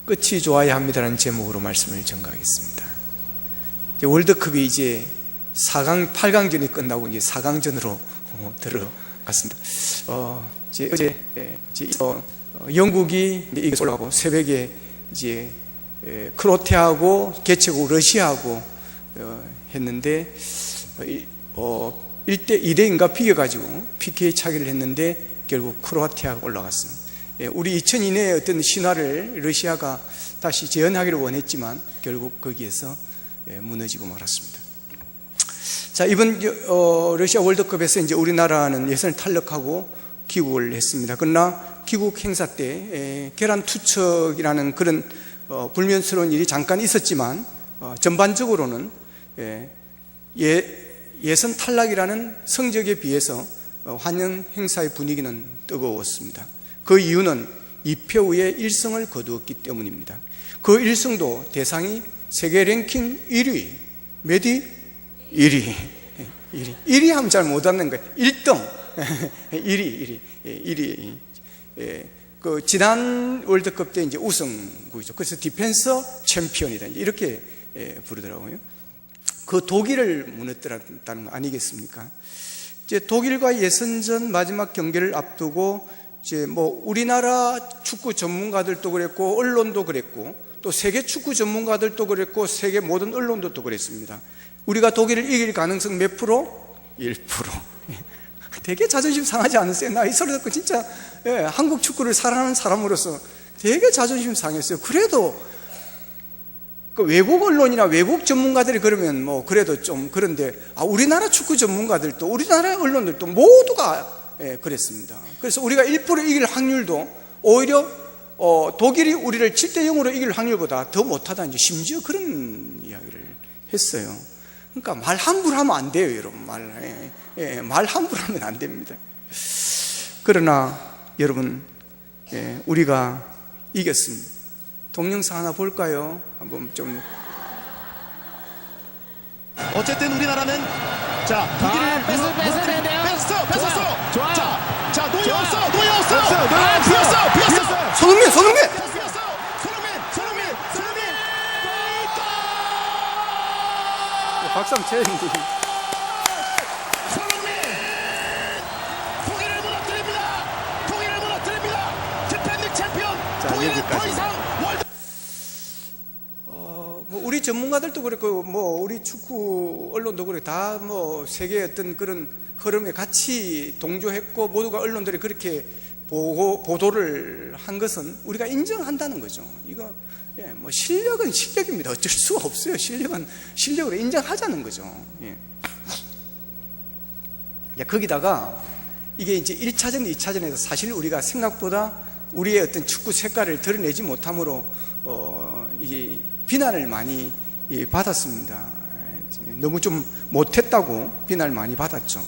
끝이 좋아야 합니다라는 제목으로 말씀을 전가하겠습니다. 이제 월드컵이 이제 4강, 8강전이 끝나고 이제 4강전으로 들어갔습니다. 어제 영국이 이겨서 올라가고 새벽에 이제 크로아티아하고 개최국 러시아하고 했는데 2대2인가 비겨가지고 PK 차기를 했는데 결국 크로아티아가 올라갔습니다. 우리 2002년에 어떤 신화를 러시아가 다시 재현하기를 원했지만 결국 거기에서 무너지고 말았습니다. 자, 이번 러시아 월드컵에서 이제 우리나라는 예선을 탈락하고 귀국을 했습니다. 그러나 귀국 행사 때 계란 투척이라는 그런 불면스러운 일이 잠깐 있었지만 전반적으로는 예선 탈락이라는 성적에 비해서 환영 행사의 분위기는 뜨거웠습니다. 그 이유는 2패 후에 1승을 거두었기 때문입니다. 그 1승도 대상이 세계 랭킹 1위, 몇위? 1위 하면 잘 못 얻는 거예요. 1등 1위. 그 지난 월드컵 때 이제 우승국이죠. 그래서 디펜서 챔피언이다 이렇게 부르더라고요. 그 독일을 무너뜨렸다는 거 아니겠습니까? 이제 독일과 예선전 마지막 경기를 앞두고 이제 뭐 우리나라 축구 전문가들도 그랬고 언론도 그랬고 또 세계 축구 전문가들도 그랬고 세계 모든 언론도 또 그랬습니다. 우리가 독일을 이길 가능성 몇 프로? 1%. 되게 자존심 상하지 않으세요? 나 이 소리 듣고 진짜 한국 축구를 사랑하는 사람으로서 되게 자존심 상했어요. 그래도 그 외국 언론이나 외국 전문가들이 그러면 뭐 그래도 좀 그런데 우리나라 축구 전문가들도 우리나라 언론들도 모두가 그랬습니다. 그래서 우리가 1% 이길 확률도 오히려 독일이 우리를 7대0으로 이길 확률보다 더 못하다 이제 심지어 그런 이야기를 했어요. 그러니까 말 함부로 하면 안 돼요, 여러분. 말 함부로 하면 안 됩니다. 그러나 여러분, 우리가 이겼습니다. 동영상 하나 볼까요? 한번 좀. 어쨌든 우리나라는 자 독일을 뺏었어. 좋아. 자 놓였어. 비었어. 손흥민. 박수 한번 쳐야 되는데. 손흥민 독일을 무너뜨립니다. 디펜딩 챔피언. 독일은 더 이상 월드. 뭐 우리 전문가들도 그렇고 뭐 우리 축구 언론도 그렇고 다 뭐 세계의 어떤 그런 흐름에 같이 동조했고 모두가 언론들이 그렇게 보도를 한 것은 우리가 인정한다는 거죠. 이거 뭐 실력은 실력입니다. 어쩔 수가 없어요. 실력은 실력으로 인정하자는 거죠. 거기다가 이게 이제 1차전, 2차전에서 사실 우리가 생각보다 우리의 어떤 축구 색깔을 드러내지 못함으로 이 비난을 많이 받았습니다. 너무 좀 못했다고 비난을 많이 받았죠.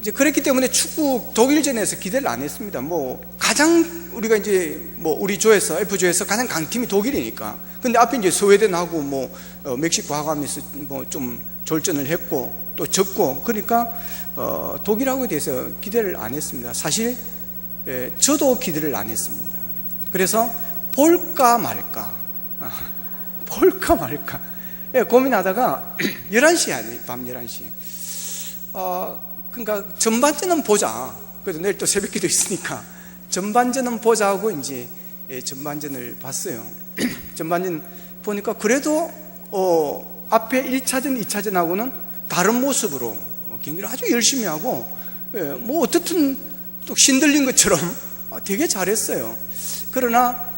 이제 그랬기 때문에 축구 독일전에서 기대를 안 했습니다. 뭐 가장 우리가 이제 뭐 우리 조에서 F조에서 가장 강팀이 독일이니까. 근데 앞에 이제 스웨덴하고 뭐 멕시코하고 하면서 뭐 좀 졸전을 했고 또 졌고 그러니까 독일하고에 대해서 기대를 안 했습니다. 사실 저도 기대를 안 했습니다. 그래서 볼까 말까 고민하다가 11시에 밤 11시에 그러니까 전반전은 보자. 그래도 내일 또 새벽기도 있으니까 전반전은 보자 하고 이제 전반전을 봤어요. 전반전 보니까 그래도 앞에 1차전, 2차전하고는 다른 모습으로 경기를 아주 열심히 하고 뭐 어떻든 또 신들린 것처럼 되게 잘했어요. 그러나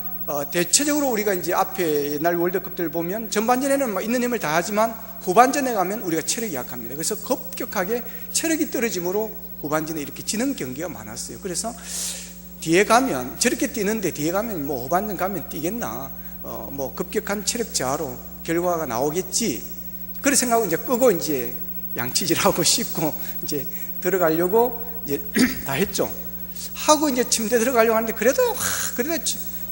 대체적으로 우리가 이제 앞에 옛날 월드컵들 보면 전반전에는 막 있는 힘을 다하지만 후반전에 가면 우리가 체력이 약합니다. 그래서 급격하게 체력이 떨어짐으로 후반전에 이렇게 지는 경기가 많았어요. 그래서 뒤에 가면 저렇게 뛰는데 뒤에 가면 뭐 후반전 가면 뛰겠나, 뭐 급격한 체력 저하로 결과가 나오겠지. 그런 생각을 이제 끄고 이제 양치질하고 씻고 이제 들어가려고 이제 다 했죠. 하고 이제 침대 들어가려고 하는데 그래도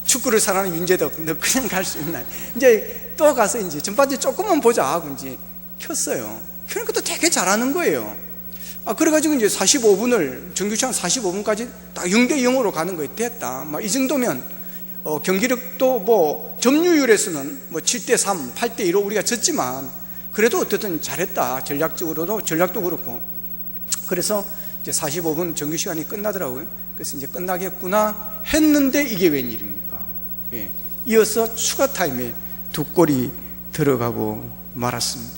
축구를 사랑하는 윤재덕, 너 그냥 갈 수 있나? 이제 또 가서 이제 전반전 조금만 보자 하고 이제 켰어요. 그러니까 또 되게 잘하는 거예요. 그래가지고 이제 45분을, 정규 시간 45분까지 딱 0대0으로 가는 거예요. 됐다. 막 이 정도면, 경기력도 뭐 점유율에서는 뭐 7대3, 8대2로 우리가 졌지만 그래도 어쨌든 잘했다. 전략도 그렇고. 그래서 이제 45분 정규 시간이 끝나더라고요. 그래서 이제 끝나겠구나 했는데 이게 웬일입니까? 예. 이어서 추가 타임에 2골이 들어가고 말았습니다.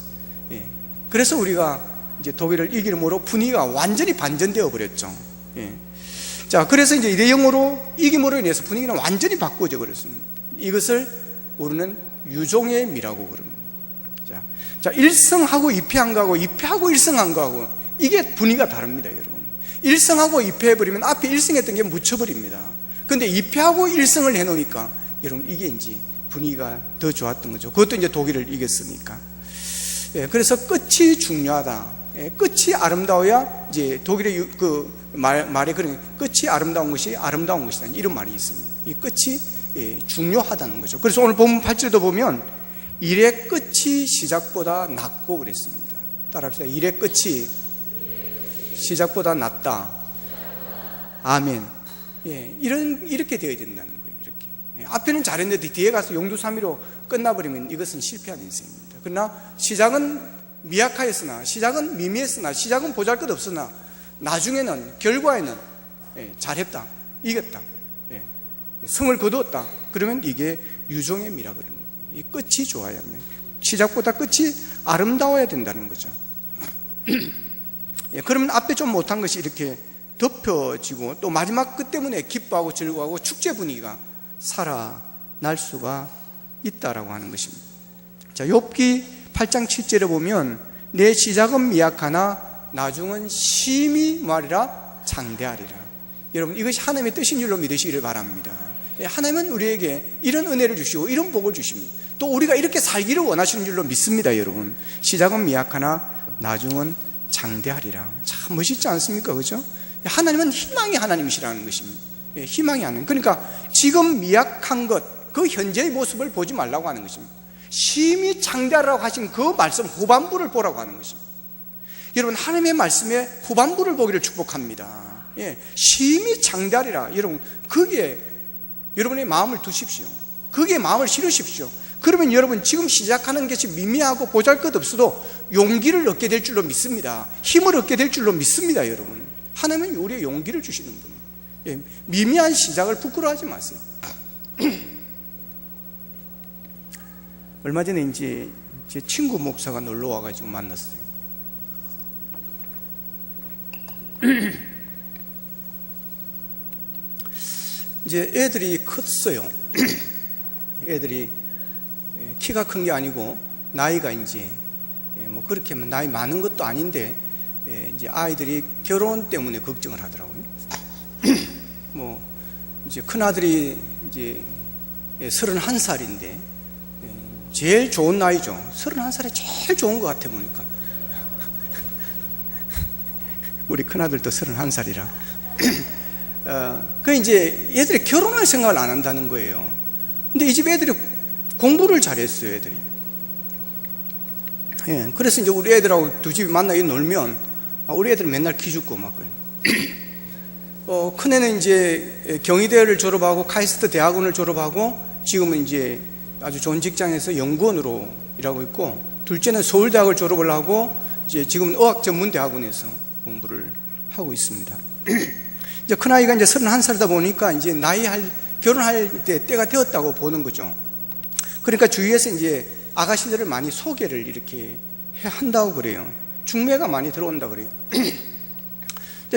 예. 그래서 우리가 이제 독일을 이기므로 분위기가 완전히 반전되어 버렸죠. 예. 자, 그래서 이제 2대0으로 이김으로 인해서 분위기는 완전히 바꾸어져 버렸습니다. 이것을 우리는 유종의 미라고 그럽니다. 자, 1승하고 2패한 거하고 2패하고 1승한 거하고 이게 분위기가 다릅니다, 여러분. 1승하고 2패해버리면 앞에 1승했던 게 묻혀버립니다. 근데 2패하고 1승을 해놓으니까 여러분 이게 이제 분위기가 더 좋았던 거죠. 그것도 이제 독일을 이겼으니까. 예, 그래서 끝이 중요하다. 예, 끝이 아름다워야 이제 독일의 말에 그런 끝이 아름다운 것이 아름다운 것이다. 이런 말이 있습니다. 이 끝이 중요하다는 거죠. 그래서 오늘 본문 8절도 보면 일의 끝이 시작보다 낫고 그랬습니다. 따라합시다. 일의 끝이 시작보다 낫다. 아멘. 예, 이렇게 되어야 된다는 거예요. 이렇게. 예, 앞에는 잘했는데 뒤에 가서 용두사미로 끝나버리면 이것은 실패한 인생입니다. 그러나 시작은 미약하였으나, 시작은 미미했으나, 시작은 보잘것없으나 나중에는 결과에는 잘했다, 이겼다, 성을 거두었다. 그러면 이게 유종의 미라 그럽니다. 이 끝이 좋아야 합니다. 시작보다 끝이 아름다워야 된다는 거죠. 그러면 앞에 좀 못한 것이 이렇게 덮여지고 또 마지막 끝 때문에 기뻐하고 즐거워하고 축제 분위기가 살아날 수가 있다라고 하는 것입니다. 자, 욥기 8장 7절에 보면 내 시작은 미약하나 나중은 심히 말이라 장대하리라. 여러분 이것이 하나님의 뜻인 줄로 믿으시기를 바랍니다. 하나님은 우리에게 이런 은혜를 주시고 이런 복을 주십니다. 또 우리가 이렇게 살기를 원하시는 줄로 믿습니다. 여러분 시작은 미약하나 나중은 장대하리라. 참 멋있지 않습니까? 그죠? 하나님은 희망의 하나님이시라는 것입니다. 희망이 하나님. 그러니까 지금 미약한 것, 그 현재의 모습을 보지 말라고 하는 것입니다. 심히 장대하라고 하신 그 말씀 후반부를 보라고 하는 것입니다. 여러분 하나님의 말씀에 후반부를 보기를 축복합니다. 심히 장대하리라. 여러분 거기에 여러분의 마음을 두십시오. 거기에 마음을 실으십시오. 그러면 여러분 지금 시작하는 것이 미미하고 보잘것없어도 용기를 얻게 될 줄로 믿습니다. 힘을 얻게 될 줄로 믿습니다. 여러분 하나님은 우리의 용기를 주시는 분이에요. 미미한 시작을 부끄러워하지 마세요. 얼마 전에 이제 제 친구 목사가 놀러 와가지고 만났어요. 이제 애들이 컸어요. 애들이 키가 큰 게 아니고 나이가 이제 뭐 그렇게 나이 많은 것도 아닌데 이제 아이들이 결혼 때문에 걱정을 하더라고요. 뭐 이제 큰 아들이 이제 31살인데 제일 좋은 나이죠. 31살이 제일 좋은 것 같아 보니까. 우리 큰 아들도 31살이라. 그 이제 애들이 결혼할 생각을 안 한다는 거예요. 근데 이 집 애들이 공부를 잘했어요, 애들이. 그래서 이제 우리 애들하고 두 집이 만나게 놀면 우리 애들은 맨날 기죽고 막 그래요. 큰 애는 이제 경희대를 졸업하고 카이스트 대학원을 졸업하고 지금은 이제 아주 좋은 직장에서 연구원으로 일하고 있고, 둘째는 서울대학을 졸업을 하고 이제 지금은 어학전문대학원에서 공부를 하고 있습니다. 이제 큰아이가 이제 31살이다 보니까 이제 결혼할 때가 되었다고 보는 거죠. 그러니까 주위에서 이제 아가씨들을 많이 소개를 이렇게 한다고 그래요. 중매가 많이 들어온다 그래요.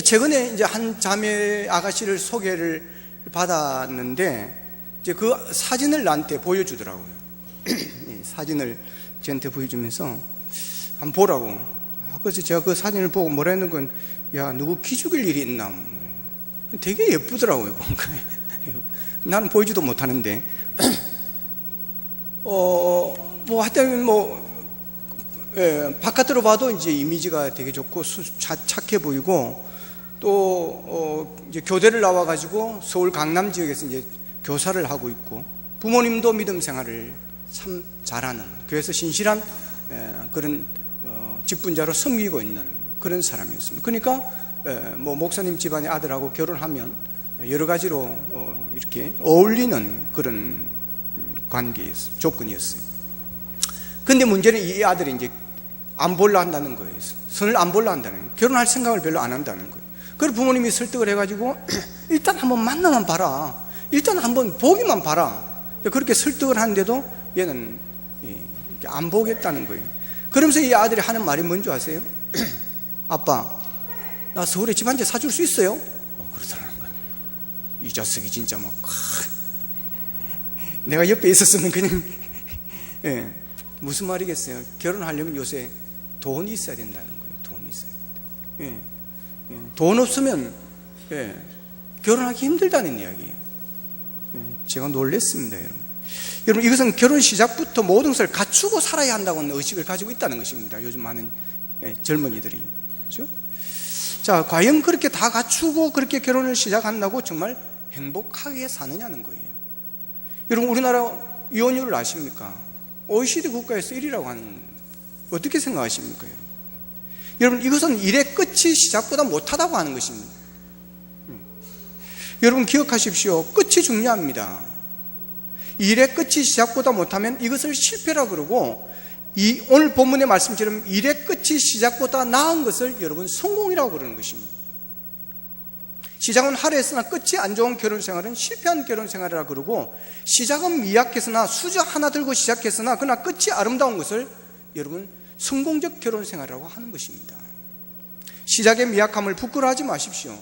최근에 이제 한 자매 아가씨를 소개를 받았는데 이제 그 사진을 나한테 보여주더라고요. 사진을 저한테 보여주면서 한번 보라고. 그래서 제가 그 사진을 보고 뭐라 했는 건, 야, 누구 기죽일 일이 있나? 되게 예쁘더라고요, 보니까. 나는 보이지도 못하는데. 뭐, 하여튼 바깥으로 봐도 이제 이미지가 되게 좋고 착해 보이고, 또, 이제 교대를 나와가지고 서울 강남 지역에서 이제 교사를 하고 있고, 부모님도 믿음 생활을 참 잘하는, 교회에서 신실한 그런 직분자로 섬기고 있는 그런 사람이었습니다. 그러니까 뭐 목사님 집안의 아들하고 결혼하면 여러 가지로 이렇게 어울리는 그런 관계였어요. 조건이었어요. 근데 문제는 이 아들이 이제 안 볼라 한다는 거예요. 선을 안 볼라 한다는 거예요. 결혼할 생각을 별로 안 한다는 거예요. 그래서 부모님이 설득을 해가지고 일단 한번 만나만 봐라. 일단 한번 보기만 봐라. 그렇게 설득을 하는데도 얘는 안 보겠다는 거예요. 그러면서 이 아들이 하는 말이 뭔지 아세요? 아빠, 나 서울에 집 한 채 사줄 수 있어요? 그러더라는 거예요. 이 자식이 진짜 막 내가 옆에 있었으면 그냥 무슨 말이겠어요? 결혼하려면 요새 돈이 있어야 된다는 거예요. 돈이 있어야 된다. 돈 없으면 결혼하기 힘들다는 이야기예요. 제가 놀랬습니다, 여러분. 여러분, 이것은 결혼 시작부터 모든 것을 갖추고 살아야 한다고는 의식을 가지고 있다는 것입니다. 요즘 많은 젊은이들이. 그렇죠? 자, 과연 그렇게 다 갖추고 그렇게 결혼을 시작한다고 정말 행복하게 사느냐는 거예요. 여러분, 우리나라 이혼율을 아십니까? OECD 국가에서 1위라고 하는, 어떻게 생각하십니까, 여러분? 여러분, 이것은 일의 끝이 시작보다 못하다고 하는 것입니다. 여러분, 기억하십시오. 끝이 중요합니다. 일의 끝이 시작보다 못하면 이것을 실패라고 그러고, 오늘 본문의 말씀처럼 일의 끝이 시작보다 나은 것을 여러분 성공이라고 그러는 것입니다. 시작은 화려했으나 끝이 안 좋은 결혼생활은 실패한 결혼생활이라고 그러고, 시작은 미약했으나 수저 하나 들고 시작했으나 그러나 끝이 아름다운 것을 여러분 성공적 결혼생활이라고 하는 것입니다. 시작의 미약함을 부끄러워하지 마십시오.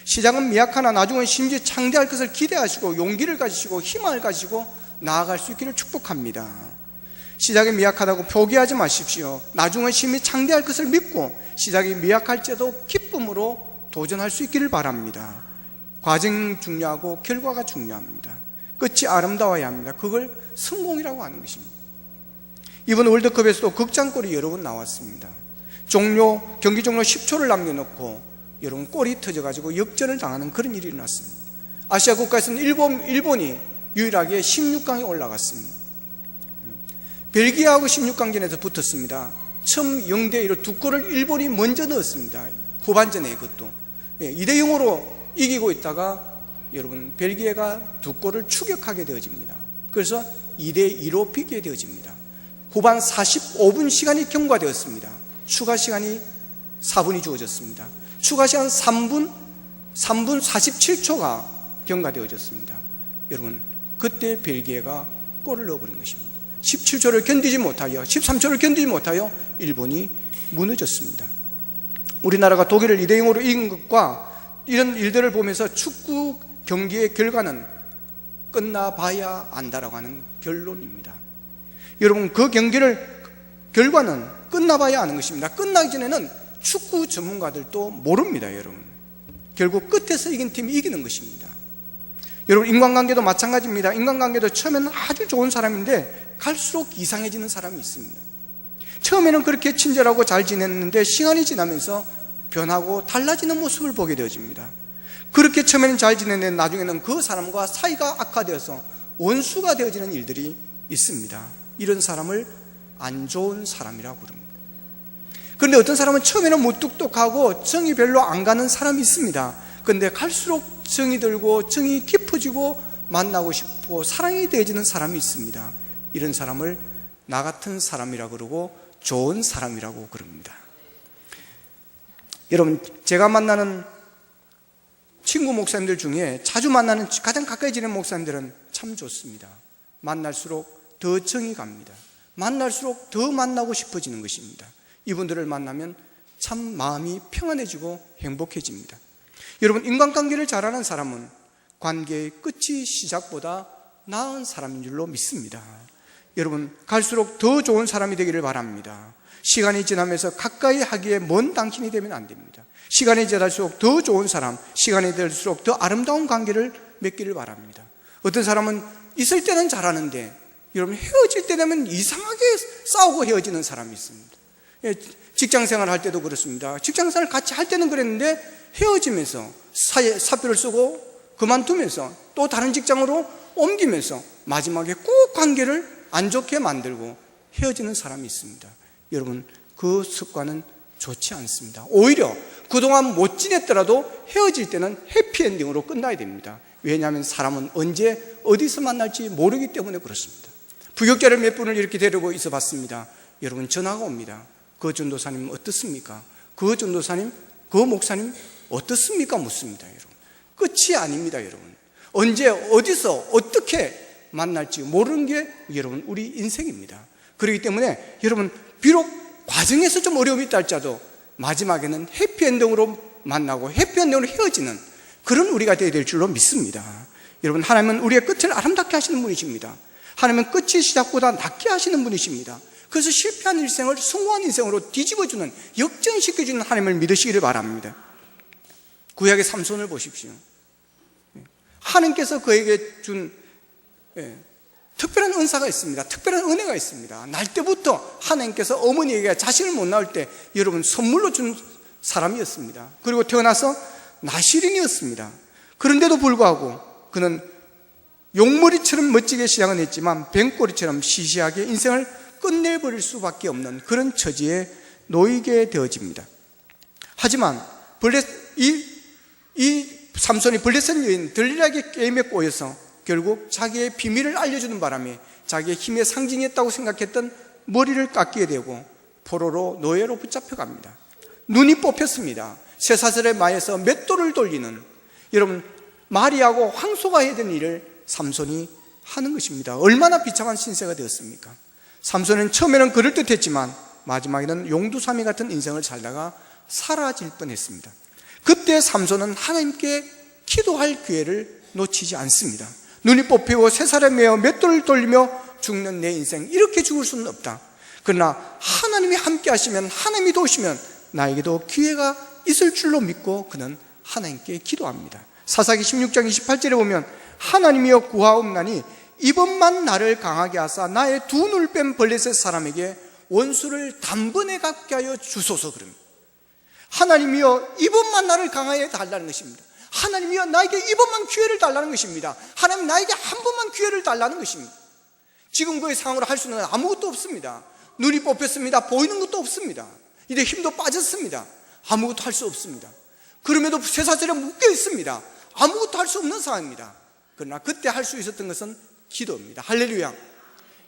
시작은 미약하나 나중은 심지어 창대할 것을 기대하시고 용기를 가지시고 희망을 가지고 나아갈 수 있기를 축복합니다. 시작이 미약하다고 포기하지 마십시오. 나중은 심히 창대할 것을 믿고 시작이 미약할지라도 기쁨으로 도전할 수 있기를 바랍니다. 과정이 중요하고 결과가 중요합니다. 끝이 아름다워야 합니다. 그걸 성공이라고 하는 것입니다. 이번 월드컵에서도 극장골이 여러 번 나왔습니다. 경기 종료 10초를 남겨놓고 여러분 골이 터져가지고 역전을 당하는 그런 일이 일어났습니다. 아시아 국가에서는 일본이 유일하게 16강에 올라갔습니다. 벨기에하고 16강전에서 붙었습니다. 처음 0대1로 두 골을 일본이 먼저 넣었습니다. 후반전에 그것도 2대0으로 이기고 있다가 여러분 벨기에가 두 골을 추격하게 되어집니다. 그래서 2대2로 비기게 되어집니다. 후반 45분 시간이 경과되었습니다. 추가 시간이 4분이 주어졌습니다. 추가 시간 3분 47초가 경과되어졌습니다. 여러분, 그때 벨기에가 골을 넣어버린 것입니다. 17초를 견디지 못하여 13초를 견디지 못하여 일본이 무너졌습니다. 우리나라가 독일을 2대0으로 이긴 것과 이런 일들을 보면서 축구 경기의 결과는 끝나봐야 안다라고 하는 결론입니다. 여러분, 그 결과는 끝나봐야 아는 것입니다. 끝나기 전에는 축구 전문가들도 모릅니다. 여러분, 결국 끝에서 이긴 팀이 이기는 것입니다. 여러분, 인간관계도 마찬가지입니다. 인간관계도 처음에는 아주 좋은 사람인데 갈수록 이상해지는 사람이 있습니다. 처음에는 그렇게 친절하고 잘 지냈는데 시간이 지나면서 변하고 달라지는 모습을 보게 되어집니다. 그렇게 처음에는 잘 지냈는데 나중에는 그 사람과 사이가 악화되어서 원수가 되어지는 일들이 있습니다. 이런 사람을 안 좋은 사람이라고 부릅니다. 그런데 어떤 사람은 처음에는 무뚝뚝하고 정이 별로 안 가는 사람이 있습니다. 그런데 갈수록 정이 들고 정이 깊어지고 만나고 싶고 사랑이 되어지는 사람이 있습니다. 이런 사람을 나 같은 사람이라고 그러고 좋은 사람이라고 그럽니다. 여러분, 제가 만나는 친구 목사님들 중에 자주 만나는 가장 가까이 지내는 목사님들은 참 좋습니다. 만날수록 더 정이 갑니다. 만날수록 더 만나고 싶어지는 것입니다. 이분들을 만나면 참 마음이 평안해지고 행복해집니다. 여러분, 인간관계를 잘하는 사람은 관계의 끝이 시작보다 나은 사람인 줄로 믿습니다. 여러분, 갈수록 더 좋은 사람이 되기를 바랍니다. 시간이 지나면서 가까이 하기에 먼 당신이 되면 안 됩니다. 시간이 지날수록 더 좋은 사람, 시간이 들수록 더 아름다운 관계를 맺기를 바랍니다. 어떤 사람은 있을 때는 잘하는데 여러분, 헤어질 때 되면 이상하게 싸우고 헤어지는 사람이 있습니다. 직장생활 할 때도 그렇습니다. 직장생활 같이 할 때는 그랬는데 헤어지면서 사표를 쓰고 그만두면서 또 다른 직장으로 옮기면서 마지막에 꼭 관계를 안 좋게 만들고 헤어지는 사람이 있습니다. 여러분, 그 습관은 좋지 않습니다. 오히려 그동안 못 지냈더라도 헤어질 때는 해피엔딩으로 끝나야 됩니다. 왜냐하면 사람은 언제 어디서 만날지 모르기 때문에 그렇습니다. 부역자를 몇 분을 이렇게 데리고 있어 봤습니다. 여러분, 전화가 옵니다. 그 전도사님 어떻습니까? 그 전도사님, 그 목사님 어떻습니까? 묻습니다. 여러분, 끝이 아닙니다. 여러분, 언제 어디서 어떻게 만날지 모르는 게 여러분 우리 인생입니다. 그렇기 때문에 여러분, 비록 과정에서 좀 어려움이 있다 할지라도 마지막에는 해피엔딩으로 만나고 해피엔딩으로 헤어지는 그런 우리가 되어야 될 줄로 믿습니다. 여러분, 하나님은 우리의 끝을 아름답게 하시는 분이십니다. 하나님은 끝이 시작보다 낫게 하시는 분이십니다. 그래서 실패한 인생을 성공한 인생으로 뒤집어주는, 역전시켜주는 하나님을 믿으시기를 바랍니다. 구약의 삼손을 보십시오. 하나님께서 그에게 준 특별한 은사가 있습니다. 특별한 은혜가 있습니다. 날 때부터 하나님께서 어머니에게 자식을 못 낳을 때 여러분 선물로 준 사람이었습니다. 그리고 태어나서 나시린이었습니다. 그런데도 불구하고 그는 용머리처럼 멋지게 시작은 했지만 뱀꼬리처럼 시시하게 인생을 끝내버릴 수밖에 없는 그런 처지에 놓이게 되어집니다. 하지만 이 삼손이 블레셋 여인 들릴라의 게임에 꼬여서 결국 자기의 비밀을 알려주는 바람에 자기의 힘의 상징이었다고 생각했던 머리를 깎게 되고 포로로 노예로 붙잡혀갑니다. 눈이 뽑혔습니다. 쇠사슬의 마에서 맷돌을 돌리는, 여러분, 마리아하고 황소가 해야 되는 일을 삼손이 하는 것입니다. 얼마나 비참한 신세가 되었습니까? 삼손은 처음에는 그럴듯했지만 마지막에는 용두사미 같은 인생을 살다가 사라질 뻔했습니다. 그때 삼손은 하나님께 기도할 기회를 놓치지 않습니다. 눈이 뽑히고 쇠사슬에 매어 맷돌을 돌리며 죽는 내 인생, 이렇게 죽을 수는 없다. 그러나 하나님이 함께 하시면, 하나님이 도우시면 나에게도 기회가 있을 줄로 믿고 그는 하나님께 기도합니다. 사사기 16장 28절에 보면 하나님이여 구하옵나니 이번만 나를 강하게 하사 나의 두 눈을 뺀 블레셋 사람에게 원수를 단번에 갚게 하여 주소서. 그럽니다. 하나님이여 이번만 나를 강하게 달라는 것입니다. 하나님이여 나에게 이번만 기회를 달라는 것입니다. 하나님, 나에게 한 번만 기회를 달라는 것입니다. 지금 그의 상황으로 할 수는 아무것도 없습니다. 눈이 뽑혔습니다. 보이는 것도 없습니다. 이제 힘도 빠졌습니다. 아무것도 할 수 없습니다. 그럼에도 쇠사슬에 묶여 있습니다. 아무것도 할 수 없는 상황입니다. 그러나 그때 할 수 있었던 것은 기도입니다. 할렐루야.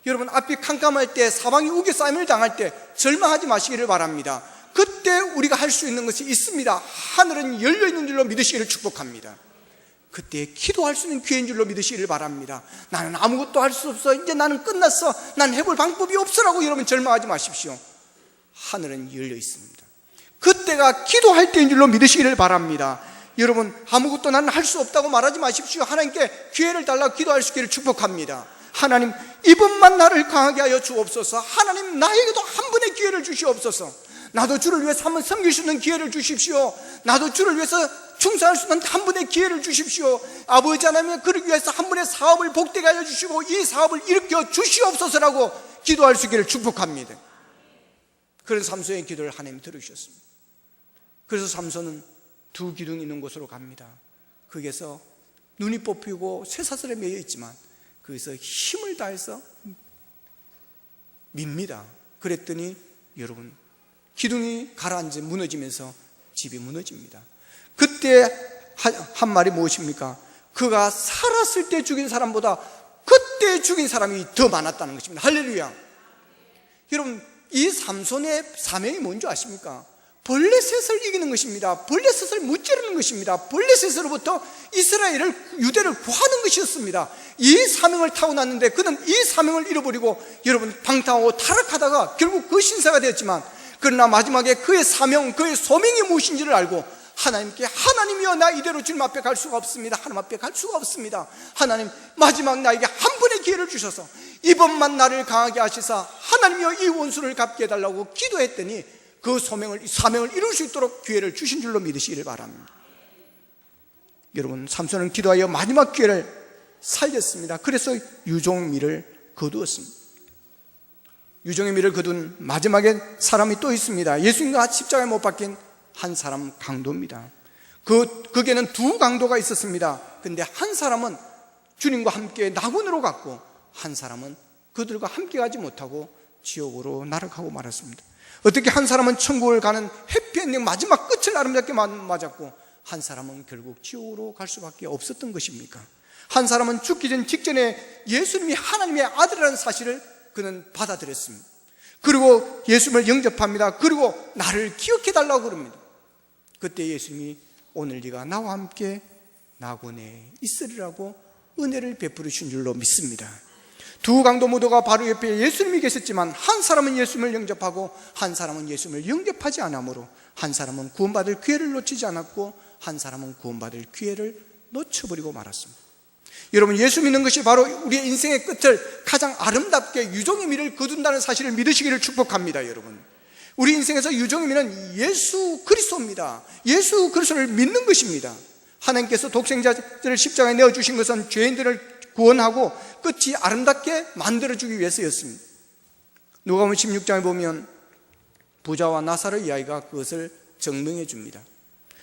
여러분, 앞이 캄캄할 때, 사방이 우겨싸임을 당할 때 절망하지 마시기를 바랍니다. 그때 우리가 할 수 있는 것이 있습니다. 하늘은 열려있는 줄로 믿으시기를 축복합니다. 그때 기도할 수 있는 기회인 줄로 믿으시기를 바랍니다. 나는 아무것도 할 수 없어, 이제 나는 끝났어, 난 해볼 방법이 없어라고 여러분 절망하지 마십시오. 하늘은 열려 있습니다. 그때가 기도할 때인 줄로 믿으시기를 바랍니다. 여러분, 아무것도 나는 할 수 없다고 말하지 마십시오. 하나님께 기회를 달라고 기도할 수 있기를 축복합니다. 하나님, 이번만 나를 강하게 하여 주옵소서. 하나님, 나에게도 한 번의 기회를 주시옵소서. 나도 주를 위해서 한번 섬길 수 있는 기회를 주십시오. 나도 주를 위해서 충성할 수 있는 한 번의 기회를 주십시오. 아버지 하나님, 그러기 위해서 한 번의 사업을 복되게 하여 주시고 이 사업을 일으켜 주시옵소서라고 기도할 수 있기를 축복합니다. 그런 삼손의 기도를 하나님 들으셨습니다. 그래서 삼손은 두 기둥이 있는 곳으로 갑니다. 거기에서 눈이 뽑히고 쇠사슬에 매여 있지만 거기서 힘을 다해서 밉니다. 그랬더니 여러분, 기둥이 가라앉아 무너지면서 집이 무너집니다. 그때 한 말이 무엇입니까? 그가 살았을 때 죽인 사람보다 그때 죽인 사람이 더 많았다는 것입니다. 할렐루야. 여러분, 이 삼손의 사명이 뭔지 아십니까? 블레셋을 이기는 것입니다. 블레셋을 무찌르는 것입니다. 블레셋으로부터 이스라엘을, 유대를 구하는 것이었습니다. 이 사명을 타고났는데 그는 이 사명을 잃어버리고 여러분 방탕하고 타락하다가 결국 그 신사가 되었지만, 그러나 마지막에 그의 사명, 그의 소명이 무엇인지를 알고 하나님께, 하나님이여 나 이대로 주님 앞에 갈 수가 없습니다. 하나님 앞에 갈 수가 없습니다. 하나님, 마지막 나에게 한 번의 기회를 주셔서 이번만 나를 강하게 하시사 하나님이여 이 원수를 갚게 해달라고 기도했더니 그 사명을 이룰 수 있도록 기회를 주신 줄로 믿으시기를 바랍니다. 여러분, 삼손은 기도하여 마지막 기회를 살렸습니다. 그래서 유종미를 거두었습니다. 유종의 미를 거둔 마지막에 사람이 또 있습니다. 예수님과 십자가에 못 박힌 한 사람, 강도입니다. 거기에는 두 강도가 있었습니다. 근데 한 사람은 주님과 함께 낙원으로 갔고 한 사람은 그들과 함께 가지 못하고 지옥으로 날아가고 말았습니다. 어떻게 한 사람은 천국을 가는 해피엔딩 마지막 끝을 아름답게 맞았고 한 사람은 결국 지옥으로 갈 수밖에 없었던 것입니까? 한 사람은 죽기 전 직전에 예수님이 하나님의 아들이라는 사실을 그는 받아들였습니다. 그리고 예수님을 영접합니다. 그리고 나를 기억해달라고 그럽니다. 그때 예수님이 오늘 네가 나와 함께 낙원에 있으리라고 은혜를 베풀으신 줄로 믿습니다. 두 강도 모두가 바로 옆에 예수님이 계셨지만 한 사람은 예수님을 영접하고 한 사람은 예수님을 영접하지 않으므로 한 사람은 구원받을 기회를 놓치지 않았고 한 사람은 구원받을 기회를 놓쳐버리고 말았습니다. 여러분, 예수 믿는 것이 바로 우리의 인생의 끝을 가장 아름답게 유종의 미를 거둔다는 사실을 믿으시기를 축복합니다. 여러분, 우리 인생에서 유종의 미는 예수 그리스도입니다. 예수 그리스도를 믿는 것입니다. 하나님께서 독생자를 십자가에 내어주신 것은 죄인들을 구원하고 끝이 아름답게 만들어주기 위해서였습니다. 누가복음 16장에 보면 부자와 나사로의 이야기가 그것을 증명해 줍니다.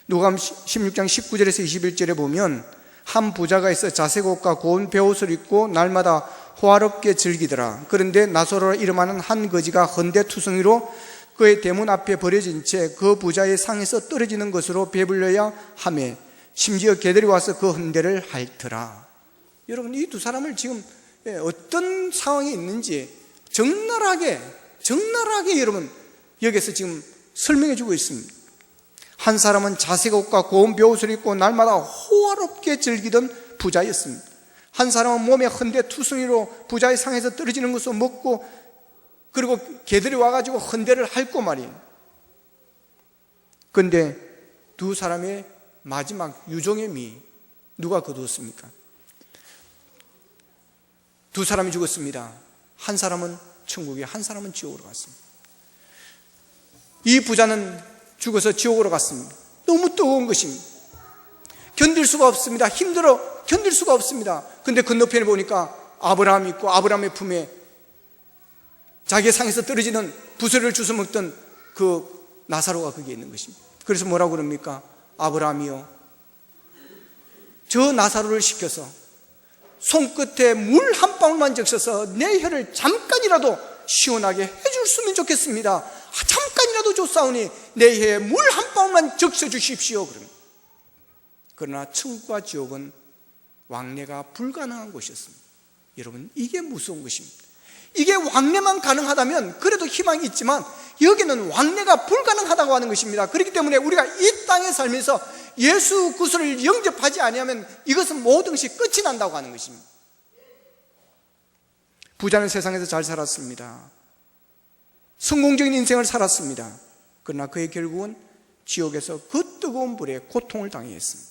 누가복음 16장 19절에서 21절에 보면 한 부자가 있어 자색 옷과 고운 베옷을 입고 날마다 호화롭게 즐기더라. 그런데 나사로라 이름하는 한 거지가 헌데투성이로 그의 대문 앞에 버려진 채 그 부자의 상에서 떨어지는 것으로 배불려야 하며 심지어 개들이 와서 그 헌데를 핥더라. 여러분, 이 두 사람을 지금 어떤 상황이 있는지 적나라하게 여러분 여기서 지금 설명해 주고 있습니다. 한 사람은 자색 옷과 고운 베옷을 입고 날마다 호화롭게 즐기던 부자였습니다. 한 사람은 몸에 헌데투성이로 부자의 상에서 떨어지는 것을 먹고 그리고 개들이 와가지고 헌데를 핥고 말이에요. 그런데 두 사람의 마지막 유종의 미 누가 거두었습니까? 두 사람이 죽었습니다. 한 사람은 천국에, 한 사람은 지옥으로 갔습니다. 이 부자는 죽어서 지옥으로 갔습니다. 너무 뜨거운 것입니다. 견딜 수가 없습니다. 힘들어 견딜 수가 없습니다. 근데 건너편에 보니까 아브라함이 있고 아브라함의 품에 자기의 상에서 떨어지는 부스를 주워 먹던 그 나사로가 거기에 있는 것입니다. 그래서 뭐라고 그럽니까? 아브라함이요, 저 나사로를 시켜서 손끝에 물 한 방울만 적셔서 내 혀를 잠깐이라도 시원하게 해줄 수면 좋겠습니다. 잠깐이라도 줬사오니 내 혀에 물 한 방울만 적셔 주십시오. 그러나 천국과 지옥은 왕래가 불가능한 곳이었습니다. 여러분, 이게 무서운 것입니다. 이게 왕래만 가능하다면 그래도 희망이 있지만 여기는 왕래가 불가능하다고 하는 것입니다. 그렇기 때문에 우리가 이 땅에 살면서 예수 그리스도를 영접하지 아니하면 이것은 모든 것이 끝이 난다고 하는 것입니다. 부자는 세상에서 잘 살았습니다. 성공적인 인생을 살았습니다. 그러나 그의 결국은 지옥에서 그 뜨거운 불에 고통을 당했습니다.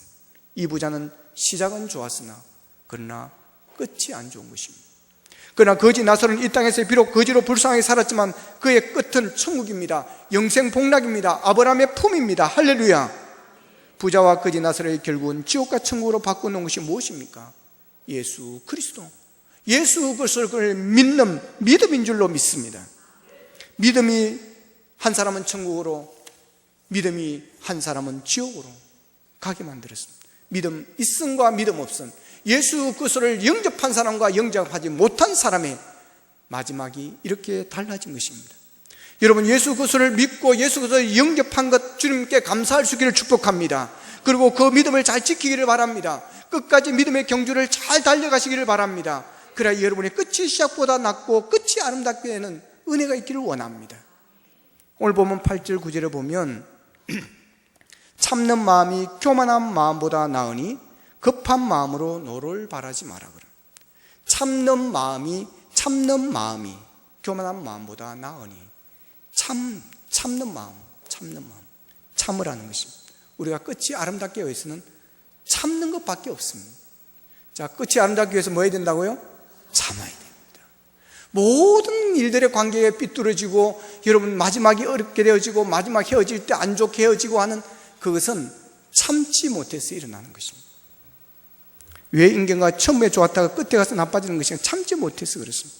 이 부자는 시작은 좋았으나 그러나 끝이 안 좋은 것입니다. 그러나 거지 나사로는 이 땅에서 비록 거지로 불쌍하게 살았지만 그의 끝은 천국입니다. 영생 복락입니다. 아브라함의 품입니다. 할렐루야. 부자와 거지 나사로의 결국은 지옥과 천국으로 바꾸는 것이 무엇입니까? 예수 그리스도, 예수 그리스도를 믿는 믿음인 줄로 믿습니다. 믿음이 한 사람은 천국으로, 믿음이 한 사람은 지옥으로 가게 만들었습니다. 믿음 있음과 믿음 없음, 예수 그리스도를 영접한 사람과 영접하지 못한 사람의 마지막이 이렇게 달라진 것입니다. 여러분, 예수 그리스도를 믿고 예수 그리스도를 영접한 것 주님께 감사할 수 있기를 축복합니다. 그리고 그 믿음을 잘 지키기를 바랍니다. 끝까지 믿음의 경주를 잘 달려가시기를 바랍니다. 그래야 여러분의 끝이 시작보다 낫고 끝이 아름답게 되는 은혜가 있기를 원합니다. 오늘 보면 8절 9절에 보면 참는 마음이 교만한 마음보다 나으니 급한 마음으로 노를 바라지 마라 그래. 참는 마음이 교만한 마음보다 나으니, 참는 마음, 참으라는 것입니다. 우리가 끝이 아름답게 위해서는 참는 것밖에 없습니다. 자, 끝이 아름답기 위해서 뭐 해야 된다고요? 참아야 됩니다. 모든 일들의 관계가 삐뚤어지고 여러분 마지막이 어렵게 되어지고 마지막 헤어질 때 안 좋게 헤어지고 하는 그것은 참지 못해서 일어나는 것입니다. 왜 인간과 처음에 좋았다가 끝에 가서 나빠지는 것이 참지 못해서 그렇습니다.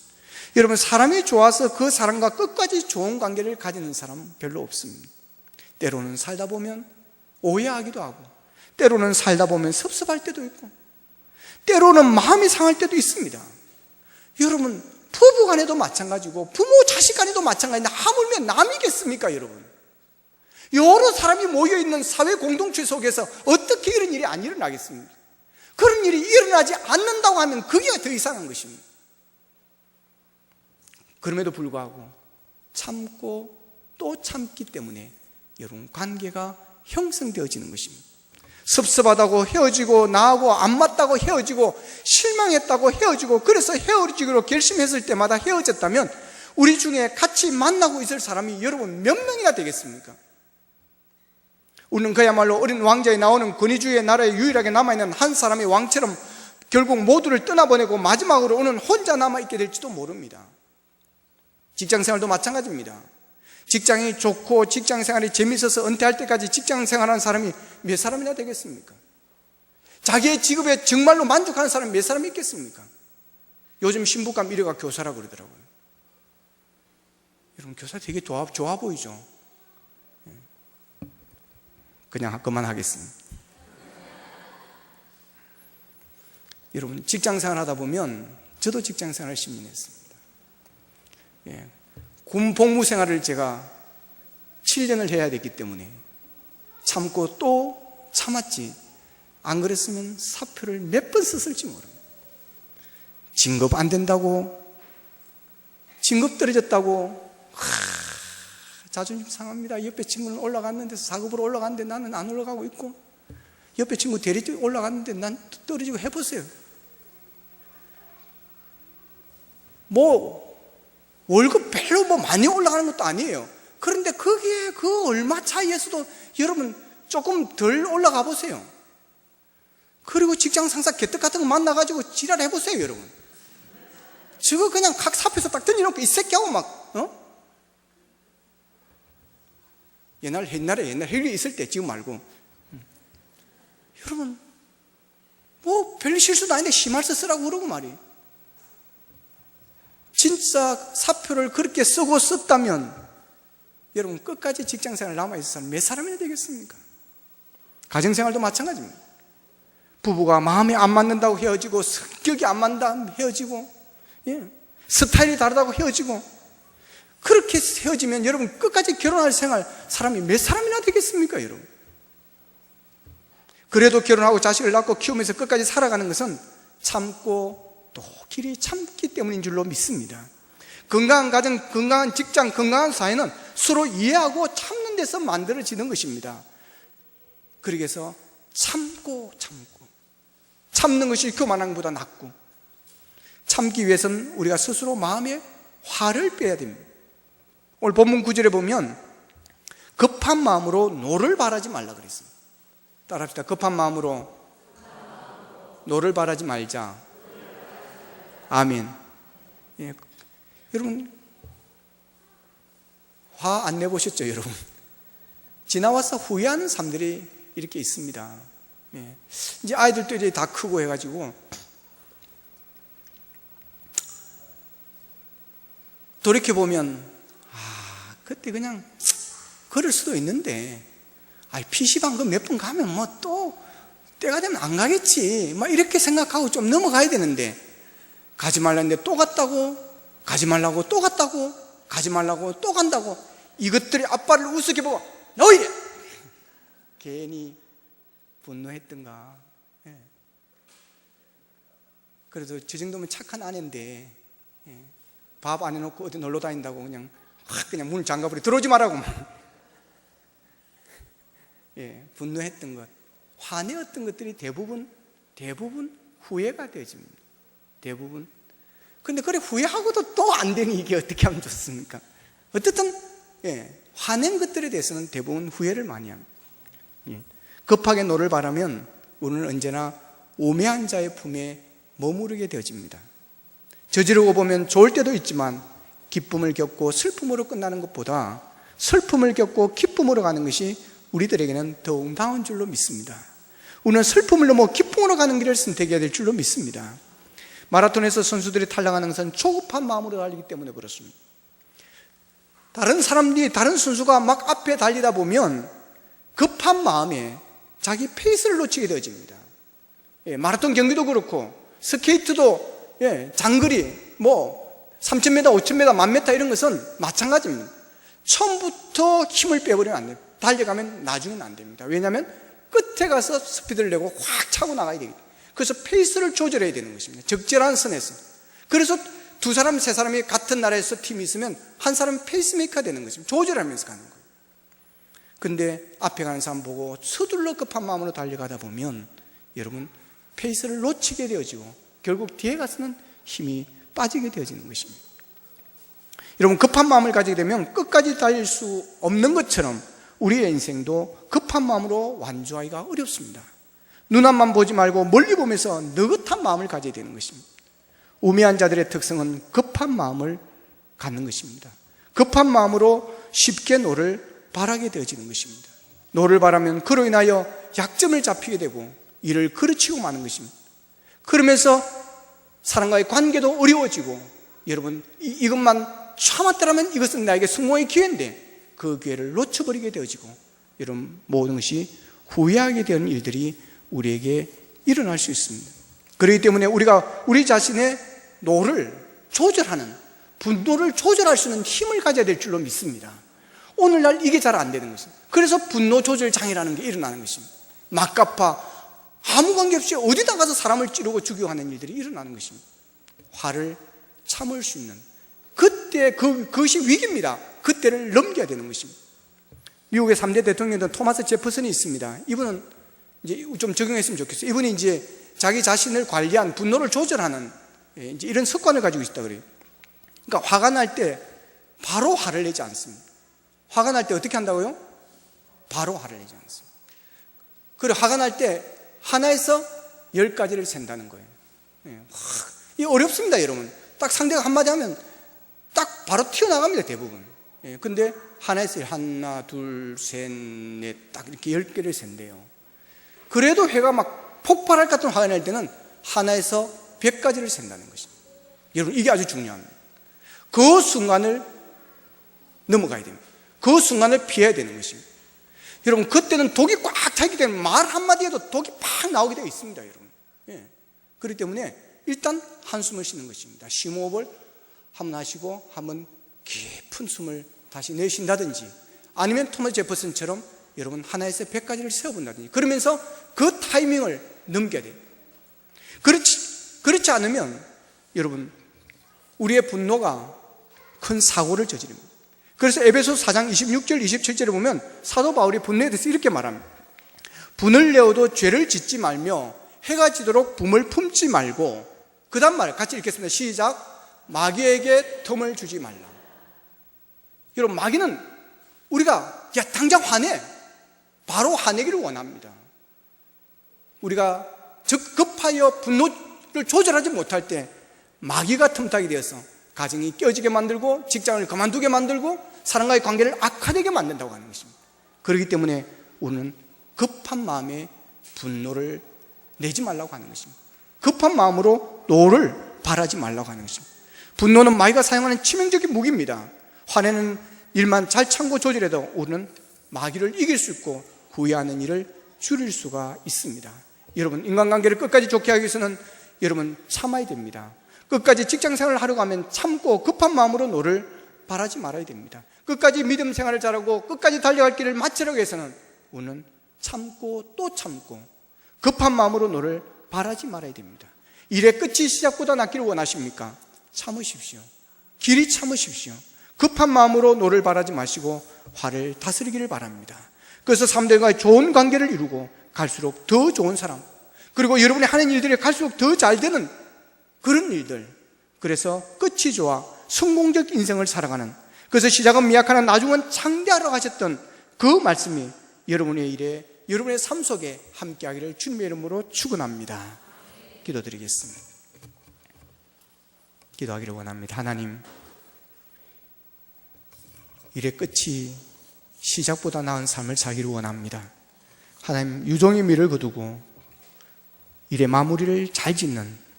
여러분, 사람이 좋아서 그 사람과 끝까지 좋은 관계를 가지는 사람은 별로 없습니다. 때로는 살다 보면 오해하기도 하고, 때로는 살다 보면 섭섭할 때도 있고, 때로는 마음이 상할 때도 있습니다. 여러분, 부부 간에도 마찬가지고 부모 자식 간에도 마찬가지인데 하물며 남이겠습니까 여러분? 여러 사람이 모여있는 사회 공동체 속에서 어떻게 이런 일이 안 일어나겠습니까? 그런 일이 일어나지 않는다고 하면 그게 더 이상한 것입니다. 그럼에도 불구하고 참고 또 참기 때문에 여러분 관계가 형성되어지는 것입니다. 섭섭하다고 헤어지고 나하고 안 맞다고 헤어지고 실망했다고 헤어지고 그래서 헤어지기로 결심했을 때마다 헤어졌다면 우리 중에 같이 만나고 있을 사람이 여러분 몇 명이나 되겠습니까? 우리는 그야말로 어린 왕자에 나오는 권위주의 나라에 유일하게 남아있는 한 사람의 왕처럼 결국 모두를 떠나보내고 마지막으로 오는 혼자 남아있게 될지도 모릅니다. 직장생활도 마찬가지입니다. 직장이 좋고 직장생활이 재미있어서 은퇴할 때까지 직장생활하는 사람이 몇 사람이나 되겠습니까? 자기의 직업에 정말로 만족하는 사람이 몇 사람이 있겠습니까? 요즘 신부감 1위가 교사라고 그러더라고요. 여러분 교사 되게 좋아 보이죠? 그냥 그만하겠습니다. 여러분 직장생활 하다 보면 저도 직장생활을 10년 했습니다. 군 복무 생활을 제가 7년을 해야 됐기 때문에 참고 또 참았지, 안 그랬으면 사표를 몇 번 썼을지 모릅니다. 진급 안 된다고, 진급 떨어졌다고 자존심 상합니다. 옆에 친구는 올라갔는데 4급으로 올라갔는데 나는 안 올라가고 있고, 옆에 친구 대리 올라갔는데 난 떨어지고. 해보세요. 월급 별로 많이 올라가는 것도 아니에요. 그런데 거기에 그 얼마 차이에서도 여러분 조금 덜 올라가 보세요. 그리고 직장 상사 개떡 같은 거 만나가지고 지랄 해보세요 여러분. 저거 그냥 각 사표에서 딱 던져놓고 이 새끼하고 옛날에 헬기 있을 때, 지금 말고. 여러분 별 실수도 아닌데 심할서 쓰라고 그러고 말이에요. 진짜 사표를 그렇게 쓰고 썼다면 여러분 끝까지 직장생활 남아있을 사람 몇 사람이나 되겠습니까? 가정생활도 마찬가지입니다. 부부가 마음에 안 맞는다고 헤어지고, 성격이 안 맞는다고 헤어지고, 스타일이 다르다고 헤어지고, 그렇게 헤어지면 여러분 끝까지 결혼할 생활 사람이 몇 사람이나 되겠습니까 여러분? 그래도 결혼하고 자식을 낳고 키우면서 끝까지 살아가는 것은 참고 또 길이 참기 때문인 줄로 믿습니다. 건강한 가정, 건강한 직장, 건강한 사회는 서로 이해하고 참는 데서 만들어지는 것입니다. 그러기위해서 참는 것이 교만한 것보다 낫고, 참기 위해서는 우리가 스스로 마음에 화를 빼야 됩니다. 오늘 본문 9절에 보면 급한 마음으로 노를 바라지 말라 그랬습니다. 따라합시다. 급한 마음으로 노를 바라지 말자. 아멘. 여러분 화 안 내보셨죠 여러분? 지나와서 후회하는 사람들이 이렇게 있습니다. 이제 아이들도 이제 다 크고 해가지고 돌이켜보면 그때 그냥 그럴 수도 있는데 PC방 그 몇 번 가면 또 때가 되면 안 가겠지 이렇게 생각하고 좀 넘어가야 되는데, 가지 말랐는데 또 갔다고, 가지 말라고 또 갔다고, 가지 말라고 또 간다고, 이것들이 아빠를 우습게 보고 너희 괜히 분노했던가. 그래도 저 정도면 착한 아내인데 밥 안 해놓고 어디 놀러 다닌다고 그냥 문을 잠가버리고 들어오지 말라고 분노했던 것, 화내었던 것들이 대부분 후회가 되어집니다. 대부분. 근데 그래 후회하고도 또 안 되니 이게 어떻게 하면 좋습니까? 어쨌든 화낸 것들에 대해서는 대부분 후회를 많이 합니다. 급하게 노를 바라면 우리는 언제나 오매한 자의 품에 머무르게 되어집니다. 저지르고 보면 좋을 때도 있지만 기쁨을 겪고 슬픔으로 끝나는 것보다 슬픔을 겪고 기쁨으로 가는 것이 우리들에게는 더욱 나은 줄로 믿습니다. 우리는 슬픔을 넘어 기쁨으로 가는 길을 선택해야 될 줄로 믿습니다. 마라톤에서 선수들이 탈락하는 것은 조급한 마음으로 달리기 때문에 그렇습니다. 다른 선수가 막 앞에 달리다 보면 급한 마음에 자기 페이스를 놓치게 되어집니다. 마라톤 경기도 그렇고 스케이트도 장거리 3,000m, 5,000m, 10,000m 이런 것은 마찬가지입니다. 처음부터 힘을 빼버리면 안 돼요. 달려가면 나중에는 안 됩니다. 왜냐하면 끝에 가서 스피드를 내고 확 차고 나가야 되기 때문에. 그래서 페이스를 조절해야 되는 것입니다. 적절한 선에서. 그래서 두 사람, 세 사람이 같은 나라에서 팀이 있으면 한 사람은 페이스메이커가 되는 것입니다. 조절하면서 가는 거예요. 근데 앞에 가는 사람 보고 서둘러 급한 마음으로 달려가다 보면 여러분 페이스를 놓치게 되어지고 결국 뒤에 가서는 힘이 빠지게 되어지는 것입니다. 여러분 급한 마음을 가지게 되면 끝까지 달릴 수 없는 것처럼 우리의 인생도 급한 마음으로 완주하기가 어렵습니다. 눈앞만 보지 말고 멀리 보면서 느긋한 마음을 가져야 되는 것입니다. 우매한 자들의 특성은 급한 마음을 갖는 것입니다. 급한 마음으로 쉽게 노를 바라게 되어지는 것입니다. 노를 바라면 그로 인하여 약점을 잡히게 되고 이를 그르치고 마는 것입니다. 그러면서 사람과의 관계도 어려워지고 여러분 이것만 참았더라면 이것은 나에게 성공의 기회인데 그 기회를 놓쳐버리게 되어지고 여러분 모든 것이 후회하게 되는 일들이 우리에게 일어날 수 있습니다. 그렇기 때문에 우리가 우리 자신의 노를 조절하는, 분노를 조절할 수 있는 힘을 가져야 될 줄로 믿습니다. 오늘날 이게 잘 안 되는 것입니다. 그래서 분노 조절 장애라는 게 일어나는 것입니다. 막가파 아무 관계없이 어디다 가서 사람을 찌르고 죽이고 하는 일들이 일어나는 것입니다. 화를 참을 수 있는 그때 그것이 위기입니다. 그때를 넘겨야 되는 것입니다. 미국의 3대 대통령은 토마스 제퍼슨이 있습니다. 이분은 이제 좀 적용했으면 좋겠어요. 이분이 이제 자기 자신을 관리한 분노를 조절하는 이제 이런 습관을 가지고 있다 그래요. 그러니까 화가 날 때 바로 화를 내지 않습니다. 화가 날 때 어떻게 한다고요? 바로 화를 내지 않습니다. 그리고 화가 날 때 하나에서 10가지를 센다는 거예요. 이게 어렵습니다, 여러분. 딱 상대가 한마디 하면 딱 바로 튀어나갑니다, 대부분. 근데 하나에서 하나, 둘, 셋, 넷, 딱 이렇게 10개를 센대요. 그래도 회가 막 폭발할 것 같은 화가 날 때는 하나에서 100가지를 센다는 것입니다. 여러분, 이게 아주 중요합니다. 그 순간을 넘어가야 됩니다. 그 순간을 피해야 되는 것입니다. 여러분, 그때는 독이 꽉 차기 때문에 말 한마디 해도 독이 팍 나오게 되어 있습니다, 여러분. 그렇기 때문에 일단 한숨을 쉬는 것입니다. 심호흡을 한번 하시고 한번 깊은 숨을 다시 내쉰다든지 아니면 토마스 제퍼슨처럼 여러분 하나에서 100가지를 세어본다든지 그러면서 그 타이밍을 넘겨야 돼요. 그렇지 않으면 여러분 우리의 분노가 큰 사고를 저지릅니다. 그래서 에베소서 4장 26절 27절에 보면 사도 바울이 분노에 대해서 이렇게 말합니다. 분을 내어도 죄를 짓지 말며 해가 지도록 붐을 품지 말고 그 다음 말 같이 읽겠습니다. 시작. 마귀에게 틈을 주지 말라. 여러분 마귀는 우리가 야 당장 화내 바로 화내기를 원합니다. 우리가 급하여 분노를 조절하지 못할 때 마귀가 틈타게 되어서 가정이 깨어지게 만들고 직장을 그만두게 만들고 사람과의 관계를 악화되게 만든다고 하는 것입니다. 그렇기 때문에 우리는 급한 마음에 분노를 내지 말라고 하는 것입니다. 급한 마음으로 노를 바라지 말라고 하는 것입니다. 분노는 마귀가 사용하는 치명적인 무기입니다. 화내는 일만 잘 참고 조절해도 우리는 마귀를 이길 수 있고 후회하는 일을 줄일 수가 있습니다. 여러분 인간관계를 끝까지 좋게 하기 위해서는 여러분 참아야 됩니다. 끝까지 직장생활을 하려고 하면 참고 급한 마음으로 노를 바라지 말아야 됩니다. 끝까지 믿음 생활을 잘하고 끝까지 달려갈 길을 마치려고 해서는 우리는 참고 또 참고 급한 마음으로 노를 바라지 말아야 됩니다. 일의 끝이 시작보다 낫기를 원하십니까? 참으십시오. 길이 참으십시오. 급한 마음으로 노를 바라지 마시고 화를 다스리기를 바랍니다. 그래서 사람들과의 좋은 관계를 이루고 갈수록 더 좋은 사람 그리고 여러분이 하는 일들이 갈수록 더 잘 되는 그런 일들 그래서 끝이 좋아 성공적 인생을 살아가는 그래서 시작은 미약하나 나중은 창대하라고 하셨던 그 말씀이 여러분의 일에 여러분의 삶 속에 함께하기를 주님의 이름으로 축원합니다. 기도드리겠습니다. 기도하기를 원합니다. 하나님 일의 끝이 시작보다 나은 삶을 살기를 원합니다. 하나님 유종의 미를 거두고 일의 마무리를 잘 짓는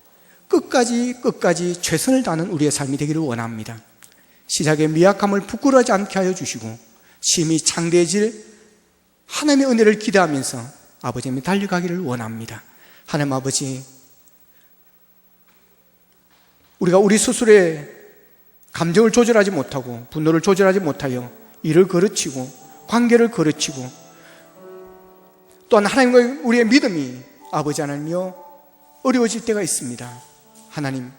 끝까지 최선을 다하는 우리의 삶이 되기를 원합니다. 시작의 미약함을 부끄러워하지 않게 하여 주시고 심히 창대해질 하나님의 은혜를 기대하면서 아버지님이 달려가기를 원합니다. 하나님 아버지 우리가 우리 스스로의 감정을 조절하지 못하고 분노를 조절하지 못하여 일을 거르치고 관계를 거르치고 또한 하나님과의 우리의 믿음이 아버지 하나님이여 어려워질 때가 있습니다. 하나님,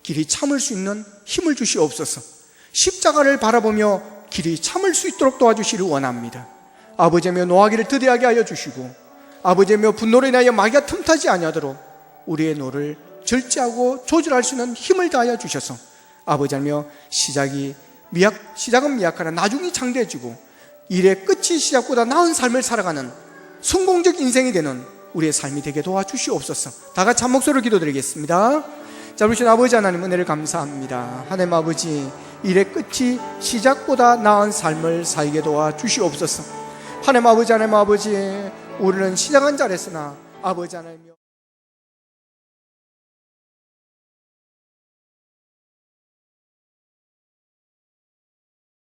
길이 참을 수 있는 힘을 주시옵소서. 십자가를 바라보며 길이 참을 수 있도록 도와주시를 원합니다. 아버지며 노하기를 더디하게 하여 주시고 아버지며 분노로 인하여 마귀가 틈타지 아니하도록 우리의 노를 절제하고 조절할 수 있는 힘을 다하여 주셔서 아버지며 시작은 미약하나 나중이 장대해지고 일의 끝이 시작보다 나은 삶을 살아가는 성공적 인생이 되는 우리의 삶이 되게 도와주시옵소서. 다 같이 한 목소리로 기도드리겠습니다. 자, 우리 아버지 하나님 은혜를 감사합니다. 하나님 아버지, 일의 끝이 시작보다 나은 삶을 살게 도와주시옵소서. 하나님 아버지, 우리는 시작한 자리에서나 아버지 하나님